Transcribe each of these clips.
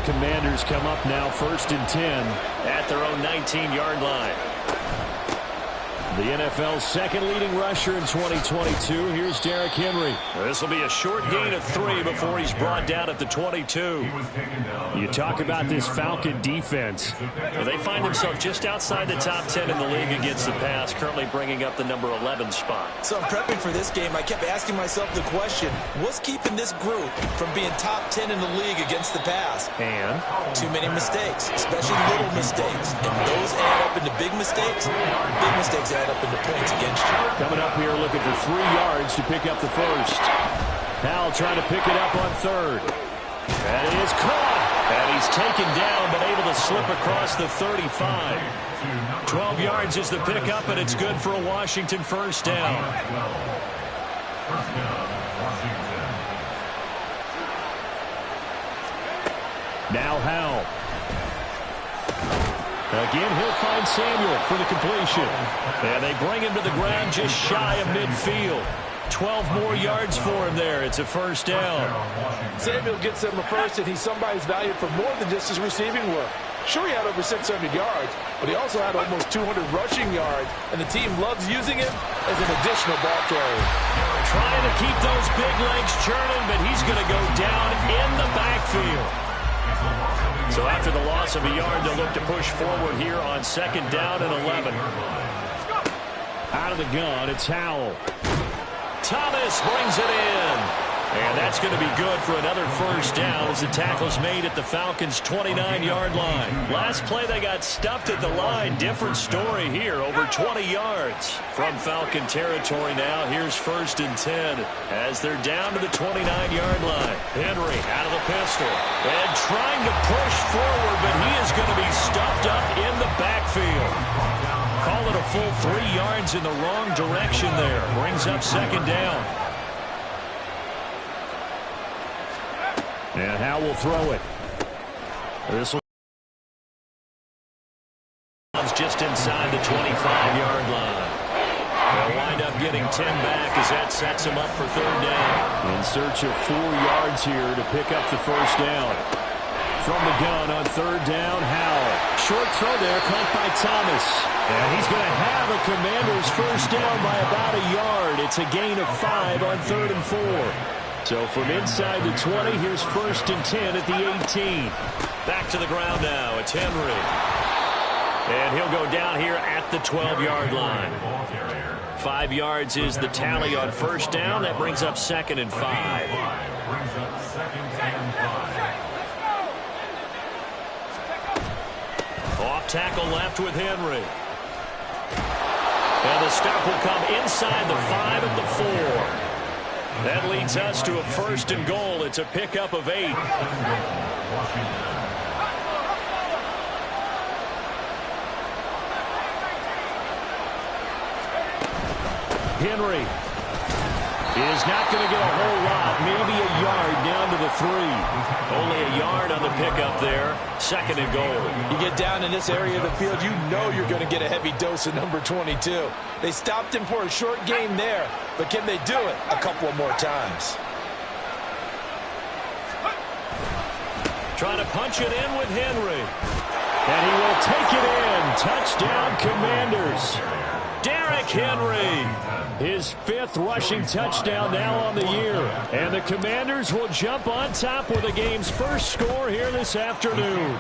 Commanders come up now 1st and 10 at their own 19-yard line. The NFL's second leading rusher in 2022. Here's Derrick Henry. This will be a short gain of 3 before he's brought down at the 22. You talk about this Falcon defense. Well, they find themselves just outside the top 10 in the league against the pass, currently bringing up the number 11 spot. So I'm prepping for this game. I kept asking myself the question, what's keeping this group from being top 10 in the league against the pass? And? Too many mistakes, especially little mistakes. And those add up into big mistakes. Big mistakes add up into points against you. Coming up here looking for 3 yards to pick up the first. Howell trying to pick it up on 3rd. That is caught. And he's taken down but able to slip across the 35. 12 yards is the pickup, and it's good for a Washington first down. Now Howell. Again, he'll find Samuel for the completion. And they bring him to the ground just shy of midfield. 12 more yards for him there. It's a first down. Samuel gets him a first, and he's somebody's valued for more than just his receiving work. Sure, he had over 600 yards, but he also had almost 200 rushing yards, and the team loves using him as an additional ball carrier. Trying to keep those big legs churning, but he's going to go down in the backfield. So after the loss of a yard, they'll look to push forward here on 2nd down and 11. Out of the gun, it's Howell. Thomas brings it in. And that's going to be good for another first down as the tackle's made at the Falcons' 29-yard line. Last play, they got stuffed at the line. Different story here, over 20 yards. From Falcon territory now, here's 1st and 10 as they're down to the 29-yard line. Henry out of the pistol and trying to push forward, but he is going to be stuffed up in the backfield. Call it a full 3 yards in the wrong direction there. Brings up 2nd down. And Howell will throw it. This will just inside the 25-yard line. They'll wind up getting 10 back as that sets him up for 3rd down. In search of 4 yards here to pick up the first down. From the gun on 3rd down, Howell. Short throw there, caught by Thomas. And he's going to have a Commander's first down by about a yard. It's a gain of 5 on 3rd and 4. So from inside the 20, here's 1st and 10 at the 18. Back to the ground now. It's Henry. And he'll go down here at the 12-yard line. 5 yards is the tally on first down. That brings up 2nd and 5. Off tackle left with Henry. And the stop will come inside the 5 at the 4. That leads us to a 1st and goal. It's a pickup of 8. Henry is not going to get a whole lot, maybe a yard down to the 3. Only a yard on the pickup there. 2nd and goal. You get down in this area of the field, you know you're going to get a heavy dose of number 22. They stopped him for a short game there, but can they do it a couple of more times? Trying to punch it in with Henry. And he will take it in. Touchdown, Commanders. Derrick Henry. His 5th rushing touchdown now on the year. And the Commanders will jump on top with the game's first score here this afternoon.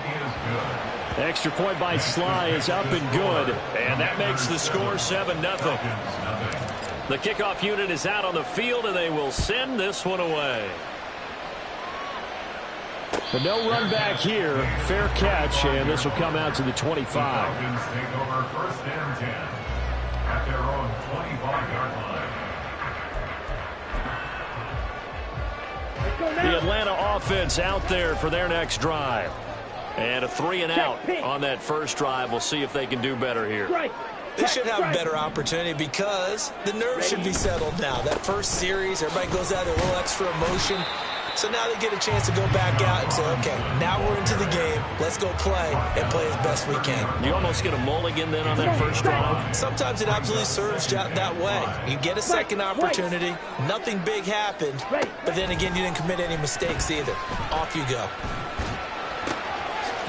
Extra point by Sly is up and good. And that makes the score 7-0. The kickoff unit is out on the field, and they will send this one away. But no run back here. Fair catch, and this will come out to the 25. Falcons take over 1st and 10 at their own 25-yard line. The Atlanta offense out there for their next drive. And a 3-and-out on that first drive. We'll see if they can do better here. They should have a better opportunity because the nerves should be settled now. That first series, everybody goes out with a little extra emotion. So now they get a chance to go back out and say, okay, now we're into the game. Let's go play and play as best we can. You almost get a mulligan then on that first drive? Sometimes it absolutely serves that way. You get a second opportunity. Nothing big happened. But then again, you didn't commit any mistakes either. Off you go.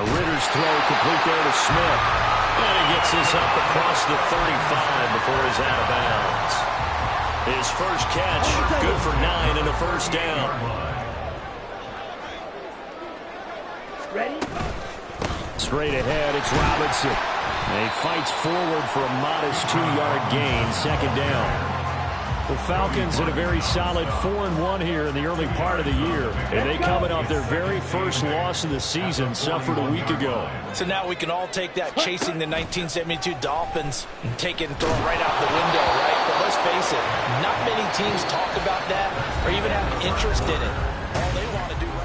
Ritter's throw complete there to Smith. And he gets this up across the 35 before he's out of bounds. His first catch, good for 9 and a first down. Ready? Straight ahead, it's Robinson. And he fights forward for a modest 2-yard gain, second down. The Falcons had a very solid 4-1 here in the early part of the year. And they coming off their very first loss of the season, suffered a week ago. So now we can all take that chasing the 1972 Dolphins and take it and throw it right out the window, right? But let's face it, not many teams talk about that or even have an interest in it. All they want to do right now.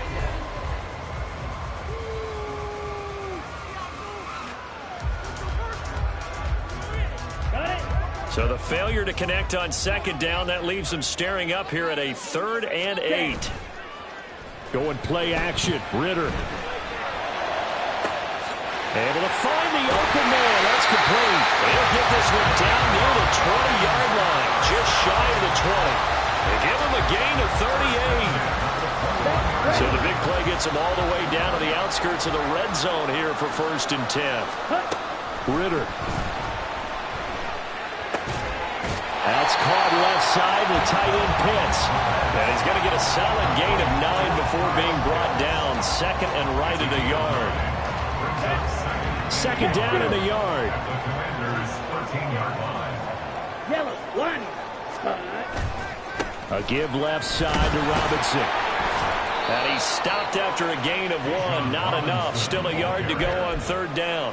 So the failure to connect on second down, that leaves them staring up here at a 3rd and 8. Going play action. Ritter. Able to find the open man. That's complete. They'll get this one down near the 20-yard line, just shy of the 20. They give him a gain of 38. So the big play gets them all the way down to the outskirts of the red zone here for 1st and 10. Ritter. That's caught left side. The tight end Pitts. And he's going to get a solid gain of 9 before being brought down. 2nd and right at a yard. 2nd down and a yard. The Commanders' 13-yard line. Yellow, one. A give left side to Robinson. And he stopped after a gain of 1. Not enough. Still a yard to go on 3rd down.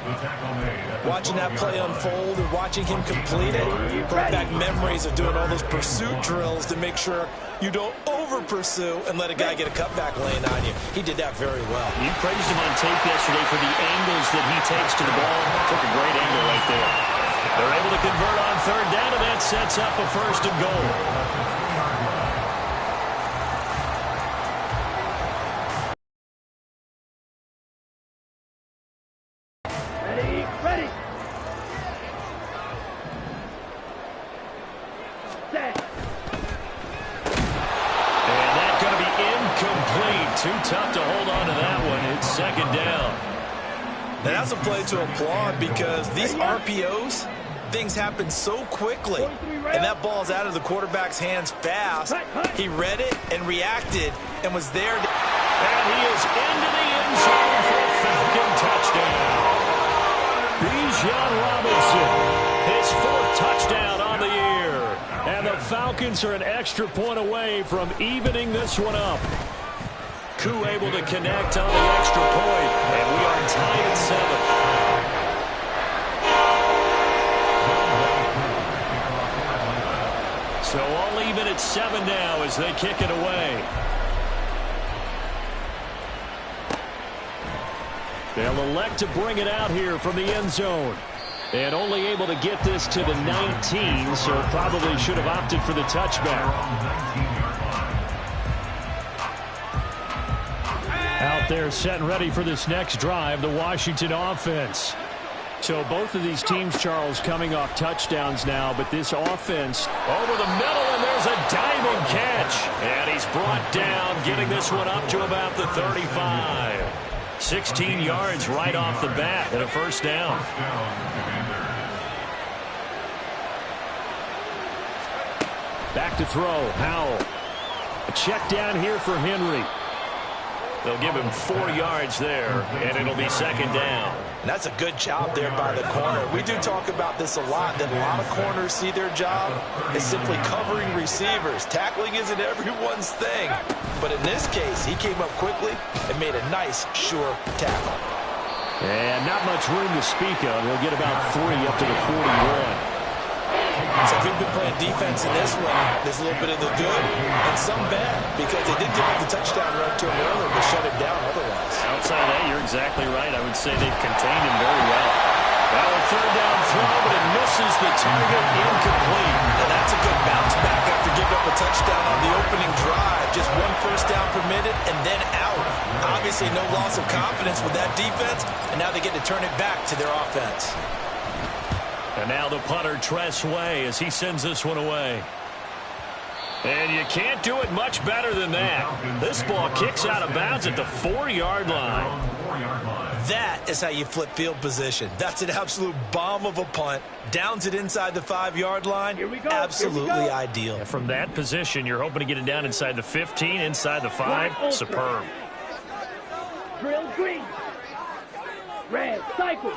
Watching that play unfold and watching him complete it brought back memories of doing all those pursuit drills to make sure you don't over-pursue and let a guy get a cutback lane on you. He did that very well. You praised him on tape yesterday for the angles that he takes to the ball. Took a great angle right there. They're able to convert on 3rd down, and that sets up a 1st and goal. Ready. Set. And that's going to be incomplete. Too tough to hold on to that one. It's 2nd down. Now that's a play to applaud because these RPOs, things happen so quickly. And that ball's out of the quarterback's hands fast. He read it and reacted and was there. And he is into the end zone for a Falcon touchdown. Bijan Robinson. His 4th touchdown on the year. And the Falcons are an extra point away from evening this one up. Koo able to connect on the extra point. And we are tied at 7. So all even at 7 now as they kick it away. They'll elect to bring it out here from the end zone. And only able to get this to the 19, so probably should have opted for the touchback. Out there set and ready for this next drive, the Washington offense. So both of these teams, Charles, coming off touchdowns now, but this offense over the middle, and there's a diving catch. And he's brought down, getting this one up to about the 35. 16 yards right off the bat and a 1st down. Back to throw. Howell. A check down here for Henry. They'll give him 4 yards there, and it'll be 2nd down. And that's a good job there by the corner. We do talk about this a lot, that a lot of corners see their job as simply covering receivers. Tackling isn't everyone's thing. But in this case, he came up quickly and made a nice, sure tackle. And not much room to speak of. He'll get about 3 up to the 41. So if we've been playing defense in this one, there's a little bit of the good and some bad, because they did give up the touchdown run to him earlier, but shut him down otherwise. Outside of that, you're exactly right. I would say they've contained him very well. Well, a 3rd down throw, but it misses the target, incomplete. And that's a good bounce back after giving up a touchdown on the opening drive. Just 1 first down permitted and then out. Obviously no loss of confidence with that defense, and now they get to turn it back to their offense. And now the punter, Tress Way, as he sends this one away. And you can't do it much better than that. This ball kicks out of bounds at the 4-yard line. That is how you flip field position. That's an absolute bomb of a punt. Downs it inside the 5-yard line. Here we go. Absolutely ideal. From that position, you're hoping to get it down inside the 15, inside the 5. Superb. Drill green. Red, cycle.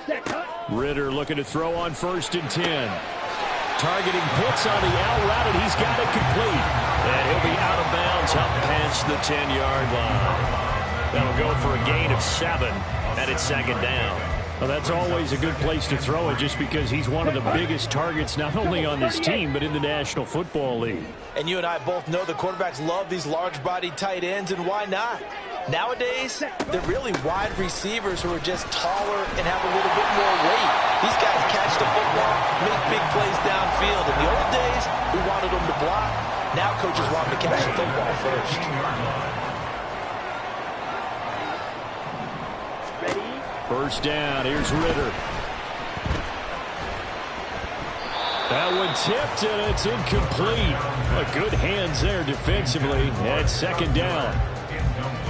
Set cut. Ridder looking to throw on 1st and 10. Targeting Pitts on the out route, and he's got it complete. And he'll be out of bounds up past the 10-yard line. That'll go for a gain of 7, and it's 2nd down. Well, that's always a good place to throw it just because he's one of the biggest targets not only on this team but in the National Football League. And you and I both know the quarterbacks love these large-bodied tight ends, and why not? Nowadays, they're really wide receivers who are just taller and have a little bit more weight. These guys catch the football, make big plays downfield. In the old days, we wanted them to block. Now coaches want them to catch the football first. Ready. 1st down. Here's Ridder. That one tipped, and it's incomplete. Good hands there defensively, and 2nd down.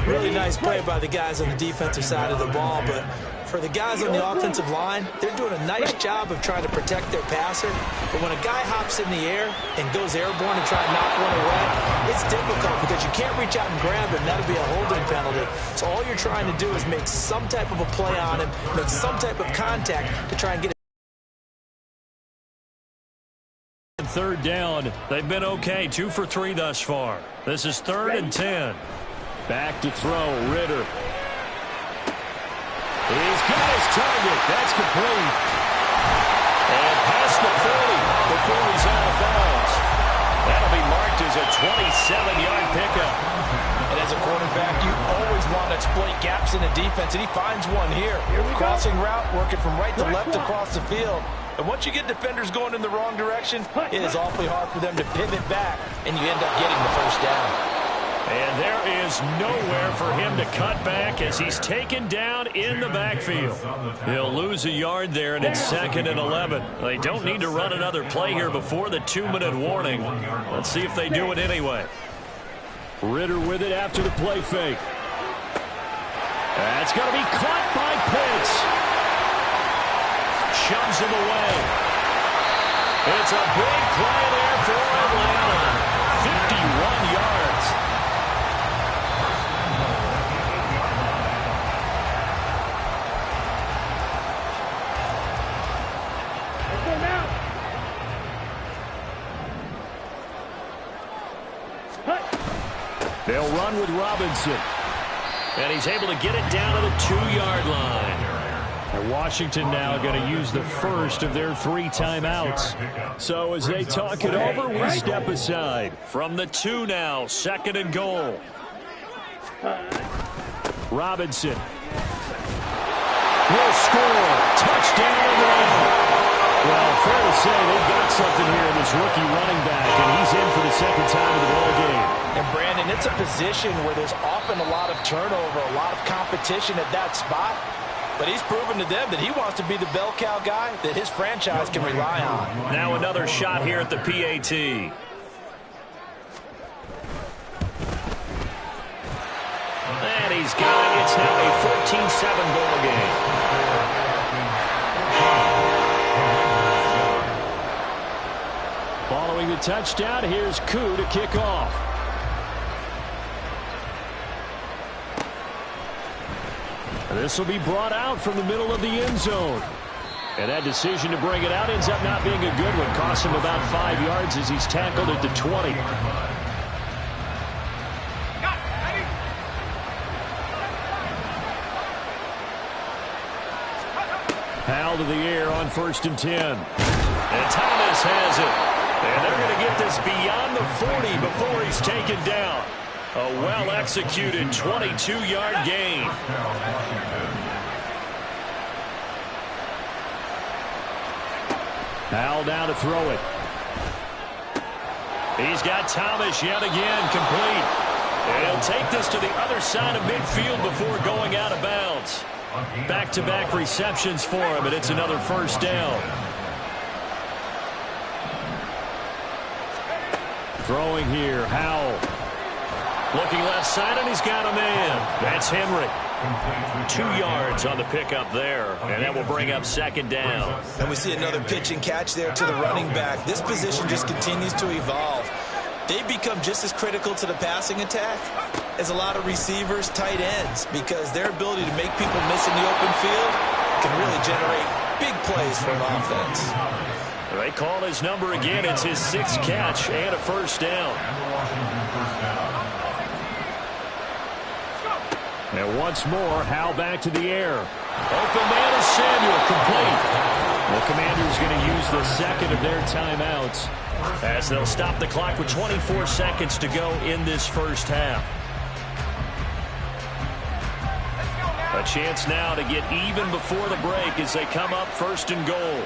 Really nice play by the guys on the defensive side of the ball, but for the guys on the offensive line, they're doing a nice job of trying to protect their passer. But when a guy hops in the air and goes airborne and try to knock one away, it's difficult because you can't reach out and grab him. That'll be a holding penalty. So all you're trying to do is make some type of a play on him, make some type of contact to try and get it. 3rd down. They've been okay. 2 for 3 thus far. This is 3rd and 10. Back to throw, Ridder. He's got his target. That's complete. And past the 40 before he's out of bounds. That'll be marked as a 27-yard pickup. And as a quarterback, you always want to exploit gaps in the defense, and he finds one here. Crossing route, working from right to left across the field. And once you get defenders going in the wrong direction, it is awfully hard for them to pivot back, and you end up getting the 1st down. And there is nowhere for him to cut back as he's taken down in the backfield. He'll lose a yard there, and it's 2nd and 11. They don't need to run another play here before the 2-minute warning. Let's see if they do it anyway. Ridder with it after the play fake. That's going to be caught by Pitts. Shoves him away. It's a big play there for Atlanta. 51 yards. They'll run with Robinson. And he's able to get it down to the 2-yard line. And Washington now going to use the first of their 3 timeouts. So as they talk it over, we step aside. From the 2 now, 2nd and goal. Robinson will score. Touchdown Atlanta. Well, fair to say they've got something here in this rookie running back, and he's in for the 2nd time in the ball game. And Brandon, it's a position where there's often a lot of turnover, a lot of competition at that spot. But he's proven to them that he wants to be the bell cow guy that his franchise can rely on. Now another shot here at the PAT. And he's got it. It's now a 14-7 ball game. Following the touchdown, here's Koo to kick off. This will be brought out from the middle of the end zone. And that decision to bring it out ends up not being a good one. Costs him about 5 yards as he's tackled at the 20. Howell to the air on 1st and 10. And Thomas has it. And they're going to get this beyond the 40 before he's taken down. A well-executed 22-yard gain. Howell down to throw it. He's got Thomas yet again complete. And he'll take this to the other side of midfield before going out of bounds. Back-to-back receptions for him, and it's another 1st down. Throwing here, Howell. Looking left side, and he's got a man. That's Henry. 2 yards on the pickup there, and that will bring up second down. And we see another pitch and catch there to the running back. This position just continues to evolve. They become just as critical to the passing attack as a lot of receivers, tight ends, because their ability to make people miss in the open field can really generate big plays for an offense. They call his number again. It's his 6th catch and a first down. And once more, Howell back to the air. Open man is Samuel, complete. The Commanders going to use the second of their timeouts as they'll stop the clock with 24 seconds to go in this first half. A chance now to get even before the break as they come up 1st and goal.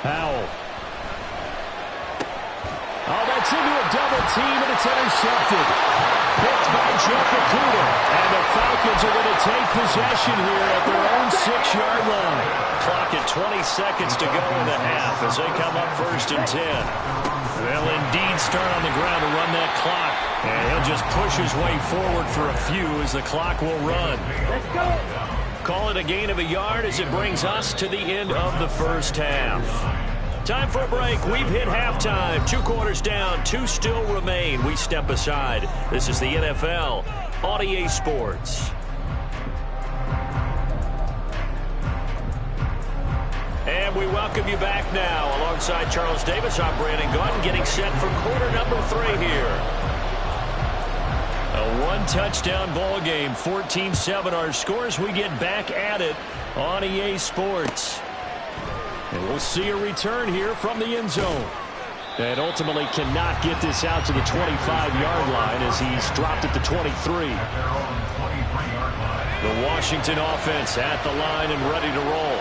Howell. Oh, that's into a double team, and it's intercepted. Picked by Jeff Okudah. And the Falcons are going to take possession here at their own 6-yard line. Clock at 20 seconds to go in the half as they come up 1st and 10. They'll indeed start on the ground to run that clock. And he'll just push his way forward for a few as the clock will run. Let's go. Call it a gain of a yard as it brings us to the end of the first half. Time for a break. We've hit halftime. 2 quarters down. 2 still remain. We step aside. This is the NFL on EA Sports. And we welcome you back now. Alongside Charles Davis, I'm Brandon Gaudin, getting set for quarter number 3 here. A 1-touchdown ball game. 14-7 our scores. We get back at it on EA Sports. And we'll see a return here from the end zone. And ultimately cannot get this out to the 25-yard line as he's dropped at the 23. The Washington offense at the line and ready to roll.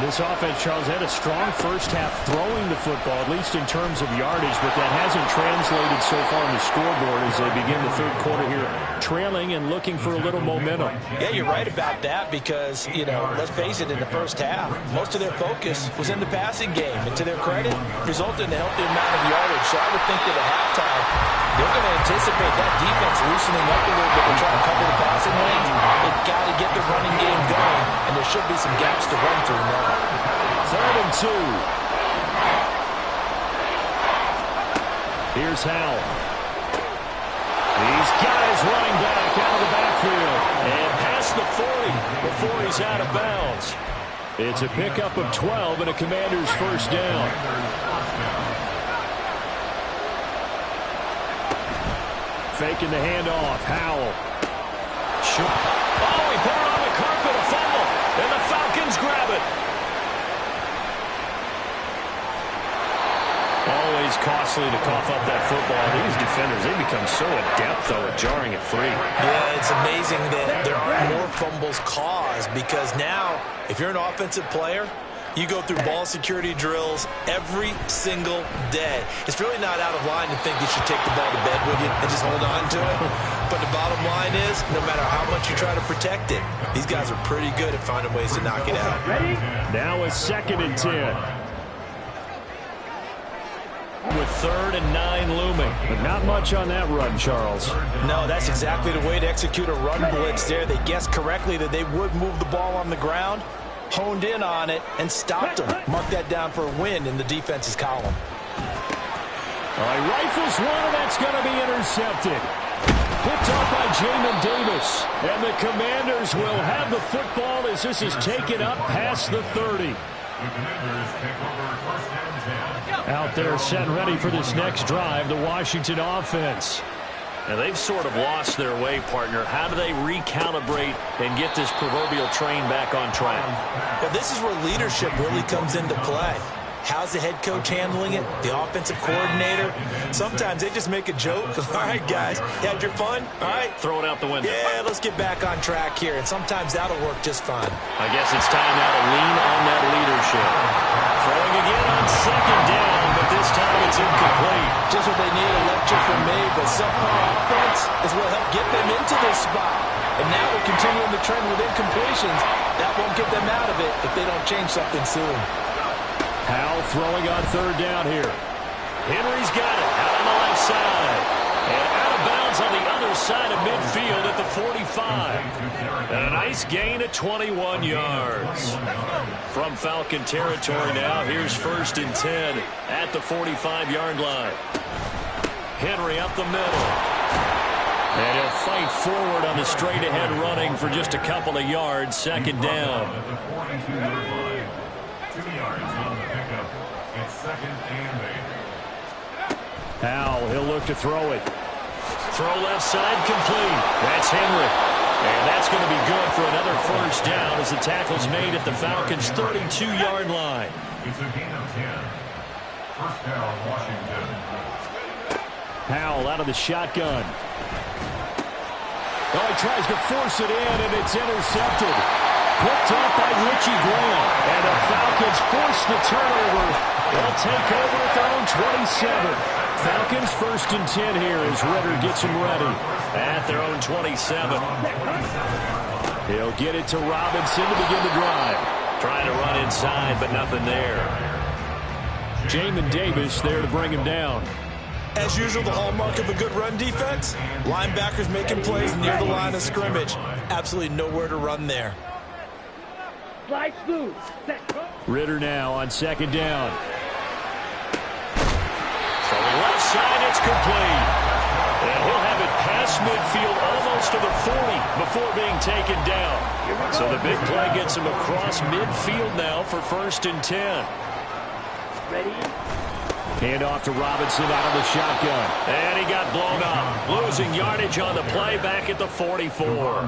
This offense, Charles, had a strong first half throwing the football, at least in terms of yardage, but that hasn't translated so far on the scoreboard as they begin the third quarter here, trailing and looking for a little momentum. Yeah, you're right about that because, you know, let's face it, in the first half, most of their focus was in the passing game. And to their credit, resulted in a healthy amount of yardage. So I would think that at halftime, they're going to anticipate that defense loosening up a little bit to try to cover the passing lanes. They've got to get the running game going, and there should be some gaps to run through now. 3rd and 2. Here's Howell. He's got his running back out of the backfield. And past the 40 before he's out of bounds. It's a pickup of 12 and a Commander's first down. Faking the handoff. Howell. Sure. Oh, he put it on the carpet, a fumble. And the Falcons grab it. Always costly to cough up that football. These defenders, they become so adept, though, at jarring it free. Yeah, it's amazing that there aren't more fumbles caused because now, if you're an offensive player, you go through ball security drills every single day. It's really not out of line to think you should take the ball to bed with you and just hold on to it. But the bottom line is, no matter how much you try to protect it, these guys are pretty good at finding ways to knock it out. Ready? Now a 2nd and 10. With 3rd and 9 looming. But not much on that run, Charles. No, that's exactly the way to execute a run blitz there. They guessed correctly that they would move the ball on the ground, honed in on it, and stopped them. Mark that down for a win in the defense's column. All right, rifles one, and that's going to be intercepted. Picked up by Jamin Davis. And the Commanders will have the football as this is taken up past the 30. Out there set and ready for this next drive, the Washington offense. And they've sort of lost their way, partner. How do they recalibrate and get this proverbial train back on track? Well, this is where leadership really comes into play. How's the head coach handling it? The offensive coordinator? Sometimes they just make a joke. All right, guys, you had your fun? All right. Throw it out the window. Yeah, let's get back on track here. And sometimes that'll work just fine. I guess it's time now to lean on that leadership. Throwing again on 2nd down, but this time it's incomplete. Just what they need, a lecture from me, but subpar offense is what helped get them into this spot. And now we're continuing the trend with incompletions. That won't get them out of it if they don't change something soon. Howell throwing on 3rd down here. Henry he's got it out on the left side. And out of bounds on the other side of midfield at the 45. And a nice gain of 21 yards. From Falcon territory now, here's 1st and 10 at the 45-yard line. Henry up the middle. And he'll fight forward on the straight-ahead running for just a couple of yards. 2nd down. 42-yard line. 2 yards on the pickup. It's 2nd and 8. Howell, he'll look to throw it. Throw left side complete. That's Henry. And that's going to be good for another 1st down as the tackle's made at the Falcons' 32-yard line. It's a gain of 10. 1st down, Washington. Howell out of the shotgun. Oh, he tries to force it in, and it's intercepted. Picked off by Richie Graham. And the Falcons force the turnover. They'll take over at their own 27. Falcons 1st and 10 here as Ritter gets them ready. At their own 27. He'll get it to Robinson to begin the drive. Trying to run inside, but nothing there. Jamin Davis there to bring him down. As usual, the hallmark of a good run defense, linebackers making plays near the line of scrimmage. Absolutely nowhere to run there. Slide smooth. Set. Ritter now on 2nd down. From the left side, it's complete. And he'll have it past midfield almost to the 40 before being taken down. So the big play gets him across midfield now for 1st and 10. Ready? Hand off to Robinson out of the shotgun. And he got blown up. Losing yardage on the play back at the 44.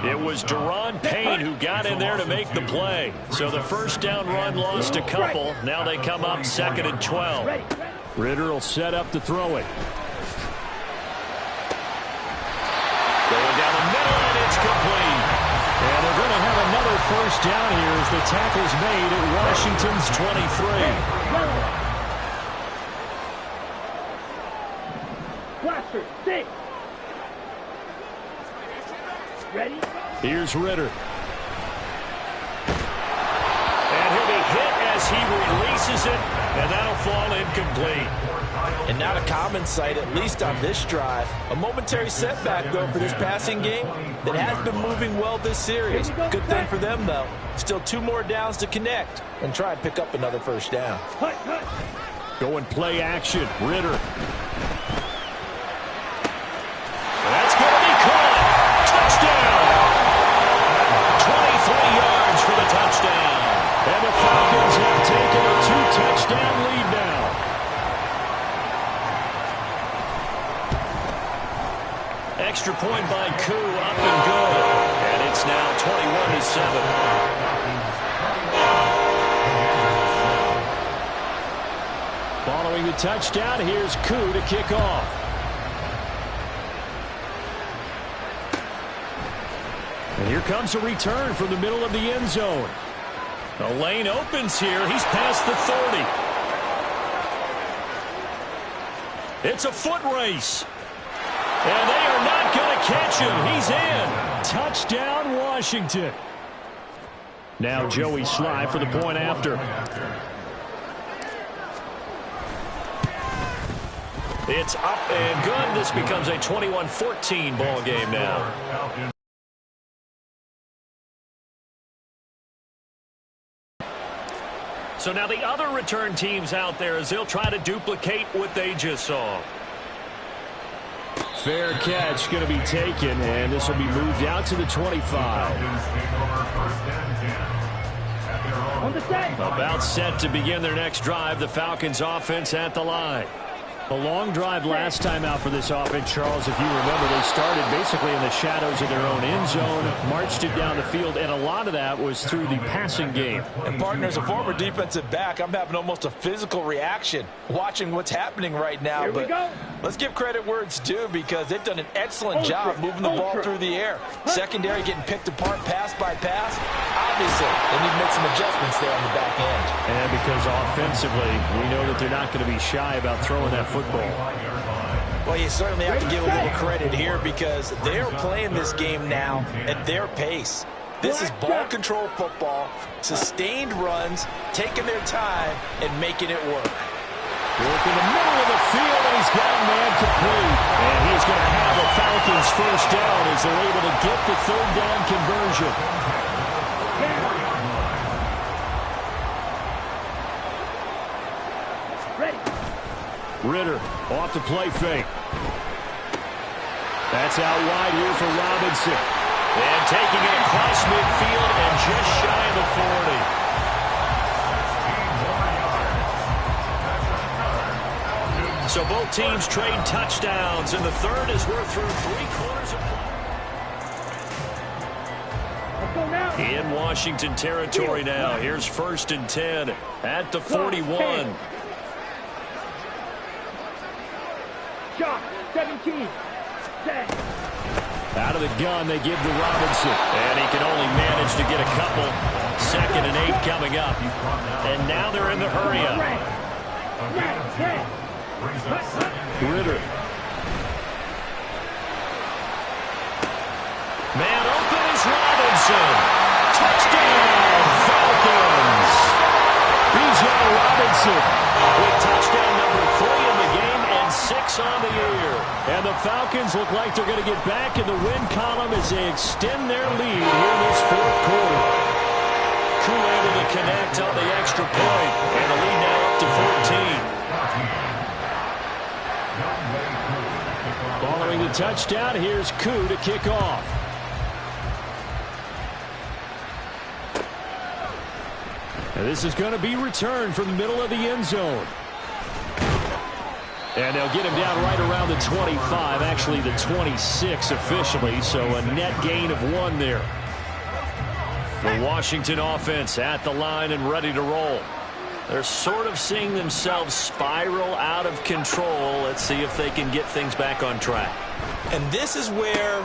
It was Daron Payne who got in there to make the play. So the 1st down run lost a couple. Now they come up 2nd and 12. Ritter will set up to throw it. Going down the middle, and it's complete. And they're going to have another 1st down here as the tackle's made at Washington's 23. Blaster, stay. Ready? Here's Ritter. And he'll be hit as he releases it, and that'll fall incomplete. And not a common sight, at least on this drive. A momentary setback, though, for this passing game that has been moving well this series. Good thing for them, though. Still 2 more downs to connect and try and pick up another 1st down. Going play action. Ritter. That's going to be caught. Touchdown. 23 yards for the touchdown. And the Falcons have taken a 2-touchdown lead now. Extra point by Koo, up and good. And it's now 21-7. Following the touchdown, here's Koo to kick off. And here comes a return from the middle of the end zone. The lane opens here. He's past the 30. It's a foot race. And they are not going to catch him. He's in. Touchdown, Washington. Now Joey Sly for the point after. It's up and good. This becomes a 21-14 ball game now. So now the other return teams out there as they'll try to duplicate what they just saw. Fair catch going to be taken, and this will be moved out to the 25. On the set. About set to begin their next drive. The Falcons offense at the line. A long drive last time out for this offense, Charles. If you remember, they started basically in the shadows of their own end zone, marched it down the field, and a lot of that was through the passing game. And partner, as a former defensive back, I'm having almost a physical reaction watching what's happening right now. Here we go. Let's give credit where it's due because they've done an excellent job moving the ball through the air. Secondary getting picked apart pass by pass. Obviously, they need to make some adjustments there on the back end. And because offensively, we know that they're not going to be shy about throwing that football. Well, you certainly have to give a little credit here because they're playing this game now at their pace. This is ball control football, sustained runs, taking their time, and making it work. Work in the middle of the field, and he's got a man complete. And he's going to have a Falcons first down as they're able to get the third down conversion. Ready. Ritter off the play fake. That's out wide here for Robinson. And taking it across midfield and just shy of the 40. So both teams trade touchdowns, and the third as we're through 3/4 of play. Let's go now. In Washington territory now. Here's 1st and 10 at the 41. Shot. 17. Set. Out of the gun, they give to Robinson. And he can only manage to get a couple. 2nd and 8 coming up. And now they're in the hurry-up. Ritter. Man open is Robinson. Touchdown, Falcons. B.J. Robinson With touchdown number 3 in the game and 6 on the year. And the Falcons look like they're going to get back in the win column as they extend their lead here this 4th quarter. Crew able to connect on the extra point. And the lead now up to 14. Following the touchdown, here's Koo to kick off. And this is going to be returned from the middle of the end zone. And they'll get him down right around the 25, actually the 26 officially, so a net gain of 1 there. The Washington offense at the line and ready to roll. They're sort of seeing themselves spiral out of control. Let's see if they can get things back on track. And this is where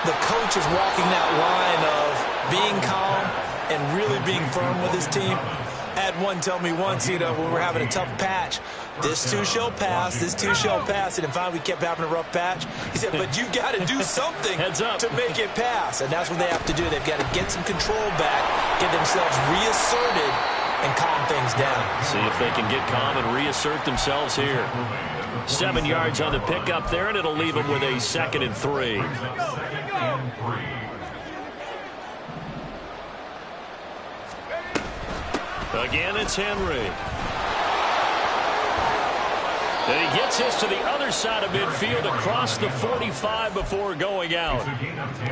the coach is walking that line of being calm and really being firm with his team. I had one tell me once, when we're having a tough patch, this too shall pass, this too shall pass. And finally we kept having a rough patch. He said, but you got to do something Heads up. to make it pass. And that's what they have to do. They've got to get some control back, get themselves reasserted, and calm things down. See if they can get calm and reassert themselves here. 7 yards on the pickup there, and it'll leave them with a 2nd and 3. Again, it's Henry. And he gets this to the other side of midfield across the 45 before going out.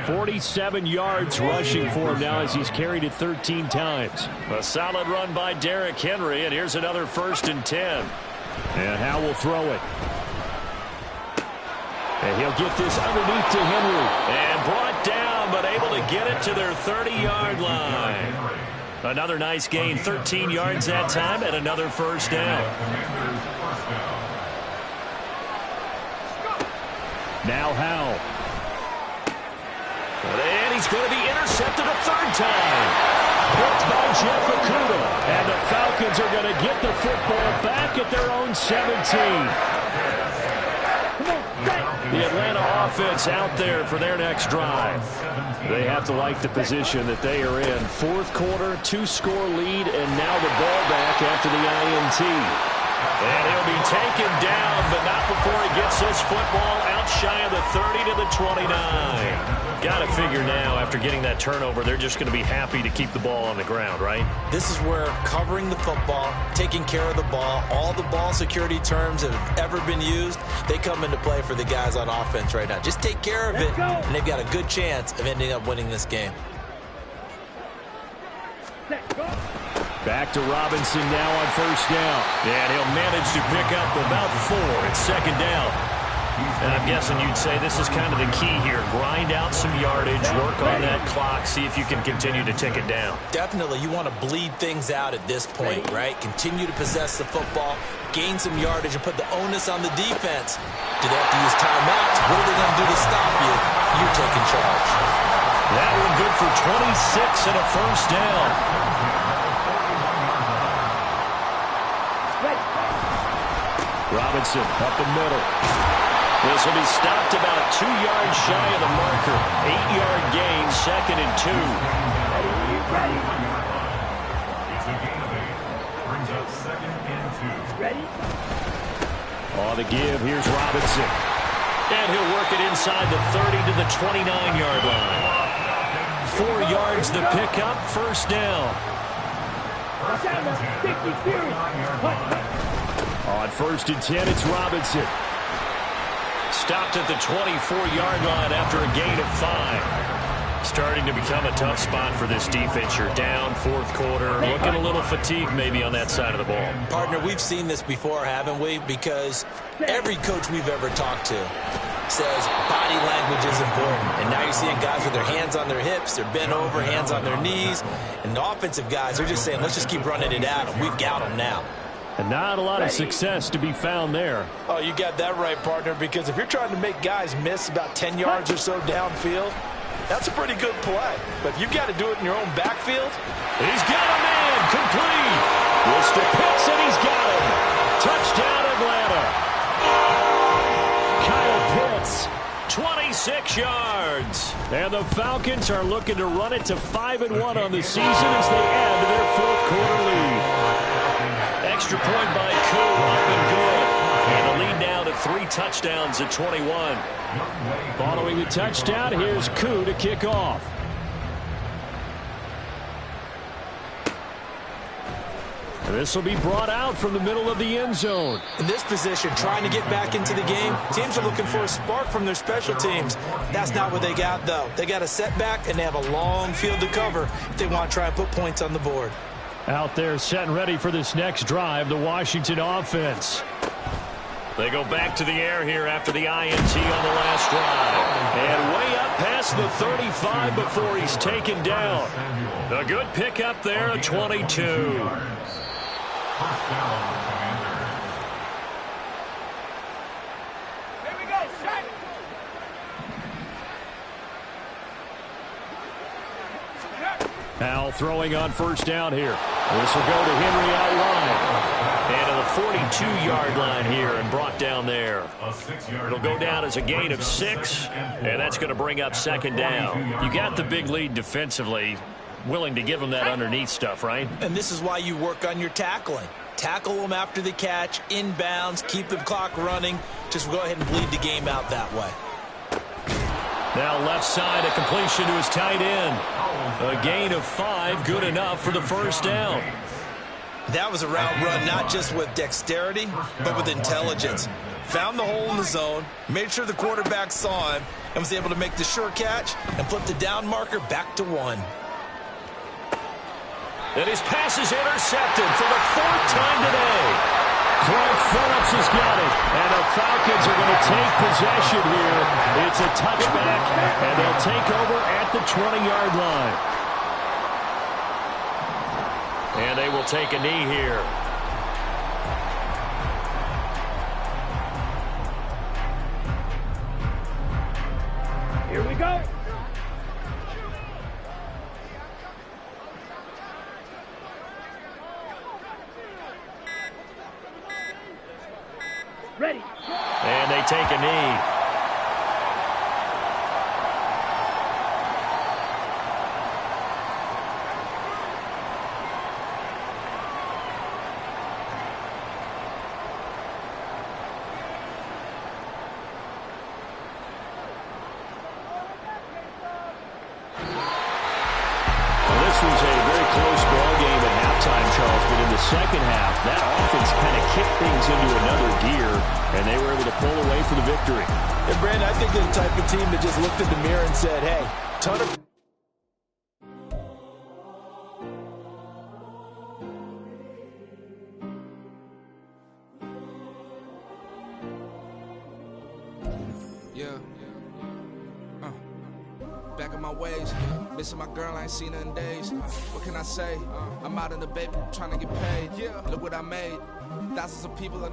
47 yards rushing for him now as he's carried it 13 times. A solid run by Derrick Henry, and here's another 1st and 10. And Howe will throw it. And he'll get this underneath to Henry. And brought down, but able to get it to their 30-yard line. Another nice gain, 13 yards that time, and another 1st down. Now Howe. And he's going to be intercepted a 3rd time. Picked by Jeff Okudah. And the Falcons are going to get the football back at their own 17. The Atlanta offense out there for their next drive. They have to like the position that they are in. 4th quarter, 2-score lead, and now the ball back after the INT. And he'll be taken down, but not before he gets this football out shy of the 30 to the 29. Got to figure now, after getting that turnover, they're just going to be happy to keep the ball on the ground, right? This is where covering the football, taking care of the ball, all the ball security terms that have ever been used, they come into play for the guys on offense right now. Just take care of it, and they've got a good chance of ending up winning this game. Back to Robinson now on 1st down. And he'll manage to pick up about 4. It's 2nd down. And I'm guessing you'd say this is kind of the key here. Grind out some yardage, work on that clock, see if you can continue to tick it down. Definitely, you want to bleed things out at this point, right? Continue to possess the football, gain some yardage, and put the onus on the defense. Do they have to use timeouts? What are they going to do to stop you? You're taking charge. That one good for 26 and a 1st down. Robinson up the middle. This will be stopped about 2 yards shy of the marker. 8-yard gain, 2nd and 2. It's a gain of 8. Brings up 2nd and 2. Ready? On the give, here's Robinson. And he'll work it inside the 30 to the 29-yard line. 4 yards the pickup, first down. On 1st and 10, it's Robinson. Stopped at the 24-yard line after a gain of 5. Starting to become a tough spot for this defense. You're down, 4th quarter. Looking a little fatigued maybe on that side of the ball. Partner, we've seen this before, haven't we? Because every coach we've ever talked to says body language is important. And now you're seeing guys with their hands on their hips, they're bent over, hands on their knees. And the offensive guys, they're just saying, let's just keep running it at them. We've got them now. And not a lot of success to be found there. Oh, you got that right, partner, because if you're trying to make guys miss about 10 yards or so downfield, that's a pretty good play. But if you've got to do it in your own backfield. He's got a man complete. Mr. Pitts, and he's got him. Touchdown, Atlanta. Kyle Pitts. 26 yards. And the Falcons are looking to run it to 5-1 on the season as they end their 4th quarter lead. Extra point by Koo, up and good. And the lead now to 3 touchdowns at 21. Following the touchdown, here's Koo to kick off. This will be brought out from the middle of the end zone. In this position, trying to get back into the game, teams are looking for a spark from their special teams. That's not what they got, though. They got a setback, and they have a long field to cover if they want to try and put points on the board. Out there set and ready for this next drive, the Washington offense. They go back to the air here after the INT on the last drive. And way up past the 35 before he's taken down. A good pickup there at 22. First down, Commanders. Here we go, shot. Al throwing on 1st down here. This will go to Henry out wide. And to the 42-yard line here and brought down there. It'll go down as a gain of 6, and that's going to bring up 2nd down. You got the big lead defensively. Willing to give them that underneath stuff, right? And this is why you work on your tackling. Tackle them after the catch, inbounds, keep the clock running. Just go ahead and bleed the game out that way. Now left side, a completion to his tight end. A gain of 5, good enough for the 1st down. That was a route run not just with dexterity, but with intelligence. Found the hole in the zone, made sure the quarterback saw him, and was able to make the sure catch and flip the down marker back to 1. And his pass is intercepted for the 4th time today. Clark Phillips has got it. And the Falcons are going to take possession here. It's a touchback, and they'll take over at the 20-yard line. And they will take a knee here. Here we go. Ready. And they take a knee. This was a very close ball game at halftime, Charles, but in the second half, that offense kind of kicked things into another gear, and they were able to pull away for the victory. And, Brandon, I think they're the type of team that just looked in the mirror and said, hey, ton of... Back in my ways, missing my girl, I ain't seen her in days. What can I say? I'm out in the baby, trying to get paid. Look what I made. Thousands of people are